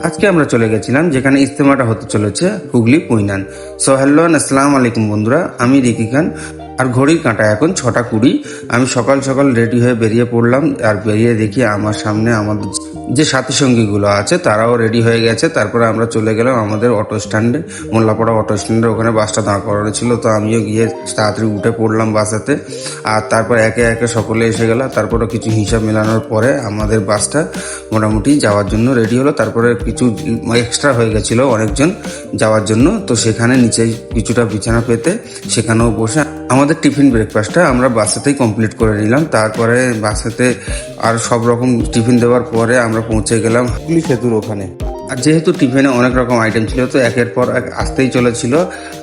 আজকে আমরা চলে গেছিলাম যেখানে ইজতেমাটা হতে চলেছে, হুগলি পুইনান। সো হ্যালো আসসালামু আলাইকুম বন্ধুরা, আমি রিকি খান। আর ঘড়ির কাঁটা এখন 6টা 20। আমি সকাল সকাল রেডি হয়ে বেরিয়ে পড়লাম। আর বেরিয়ে দেখি আমার সামনে আমাদের যে সাথী সঙ্গীগুলো আছে তারাও রেডি হয়ে গেছে। তারপরে আমরা চলে গেলাম আমাদের অটো স্ট্যান্ডে, মোল্লাপাড়া অটো স্ট্যান্ডে। ওখানে বাসটা দাঁড় করানো ছিল, তো আমিও গিয়ে তাড়াতাড়ি উঠে পড়লাম বাসেতে। আর তারপর একে একে সকলে এসে গেল। তারপরে কিছু হিসাব মেলানোর পরে আমাদের বাসটা মোটামুটি যাওয়ার জন্য রেডি হলো। তারপরে কিছু এক্সট্রা হয়ে গেছিলো অনেকজন যাওয়ার জন্য, তো সেখানে নিচে কিছুটা বিছানা পেতে সেখানেও বসে আমাদের টিফিন ব্রেকফাস্টটা আমরা বাসাতেই কমপ্লিট করে নিলাম। তারপরে বাসাতে আর সব রকম টিফিন দেওয়ার পরে আমরা পৌঁছে গেলাম হুগলি সেতুর ওখানে। আর যেহেতু টিফিনে অনেক রকম আইটেম ছিল, তো একের পর এক আসতেই চলেছিল।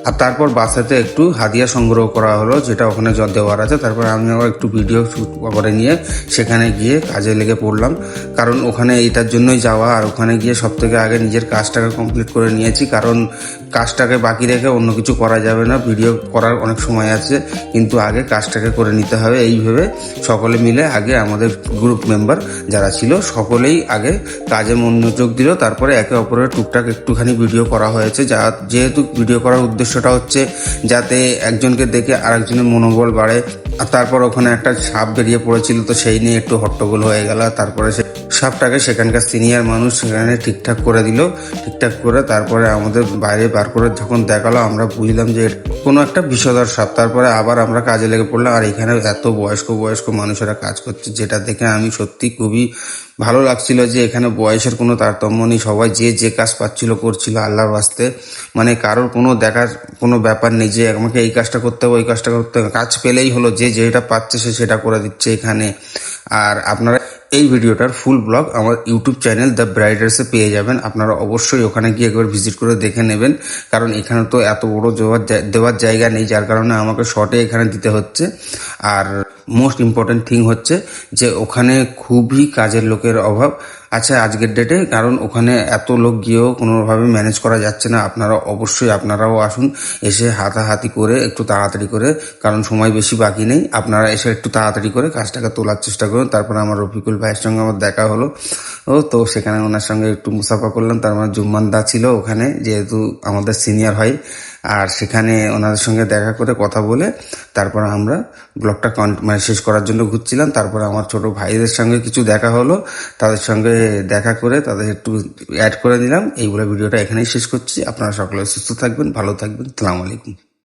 আর তারপর বাসাতে একটু হাদিয়া সংগ্রহ করা হলো, যেটা ওখানে দেওয়ার আছে। তারপর আমি আবার একটু ভিডিও শ্যুট করে নিয়ে সেখানে গিয়ে কাজে লেগে পড়লাম, কারণ ওখানে এটার জন্যই যাওয়া। আর ওখানে গিয়ে সব থেকে আগে নিজের কাজটাকে কমপ্লিট করে নিয়েছি, কারণ কাজটাকে বাকি রেখে অন্য কিছু করা যাবে না। ভিডিও করার অনেক সময় আছে, কিন্তু আগে কাজটাকে করে নিতে হবে। এই ভেবে সকলে মিলে আগে আমাদের গ্রুপ মেম্বার যারা ছিল সকলেই আগে কাজে মনোযোগ দিল। তারপরে একে অপরের টুকটাক একটুখানি ভিডিও করা হয়েছে। যেহেতু ভিডিও করার উদ্দেশ্যটা হচ্ছে যাতে একজনকে দেখে আরেকজনের মনোবল বাড়ে। আর তারপর ওখানে একটা সাপ বেরিয়ে পড়েছিল, তো সেই নিয়ে একটু হট্টগোল হয়ে গেল। তারপরে সে সাপটাকে সেখানকার সিনিয়র মানুষ সেখানে ঠিকঠাক করে দিল। ঠিকঠাক করে তারপরে আমাদের বাইরে বার করে যখন দেখালো, আমরা বুঝলাম যে কোনো একটা বিষধর সাপ। তারপরে আবার আমরা কাজে লেগে পড়লাম। আর এখানে এত বয়স্ক মানুষেরা কাজ করছে, যেটা দেখে আমি সত্যি খুবই ভালো লাগছিল যে এখানে বয়সের কোনো তারতম্য নেই। সবাই যে কাজ পাচ্ছিল করছিল আল্লাহর ওয়াস্তে। মানে কারোর কোনো দেখার কোনো ব্যাপার নেই যে আমাকে এই কাজটা করতে হবে ওই কাজটা করতে হবে। কাজ পেলেই হলো, যে যেটা পাচ্ছে সে সেটা করে দিচ্ছে এখানে। আর আপনারা এই ভিডিওটার ফুল ব্লগ আমার ইউটিউব চ্যানেল দ্য ব্রাইডার্সে পেয়ে যাবেন। আপনারা অবশ্যই ওখানে গিয়ে একবার ভিজিট করে দেখে নেবেন, কারণ এখানে তো এত বড় দেওয়ার জায়গা নেই, যার কারণে আমাকে শর্টে এখানে দিতে হচ্ছে। আর মোস্ট ইম্পর্টেন্ট থিং হচ্ছে যে ওখানে খুবই কাজের লোকের অভাব আছে আজকের ডেটে, কারণ ওখানে এত লোক গিয়েও কোনোভাবে ম্যানেজ করা যাচ্ছে না। আপনারাও আসুন, এসে হাতাহাতি করে একটু তাড়াতাড়ি করে, কারণ সময় বেশি বাকি নেই। আপনারা এসে একটু তাড়াতাড়ি করে কাজটাকে তোলার চেষ্টা করুন। তারপরে আমার রফিকুল ভাইয়ের সঙ্গে আমার দেখা হলো, তো সেখানে ওনার সঙ্গে একটু মুসাফা করলাম। তার মানে জুম্মান দা ছিল ওখানে, যেহেতু আমাদের সিনিয়র হয়। আর সেখানে ওনাদের সঙ্গে দেখা করে কথা বলে তারপর আমরা ব্লগটা শেষ করার জন্য ঘুরছিলাম। তারপরে আমার ছোট ভাইদের সঙ্গে কিছু দেখা হলো, তাদের সঙ্গে দেখা করে তাদের একটু অ্যাড করে দিলাম। এই বলে ভিডিওটা এখানেই শেষ করছি। আপনারা সকলে সুস্থ থাকবেন, ভালো থাকবেন। আসসালামু আলাইকুম।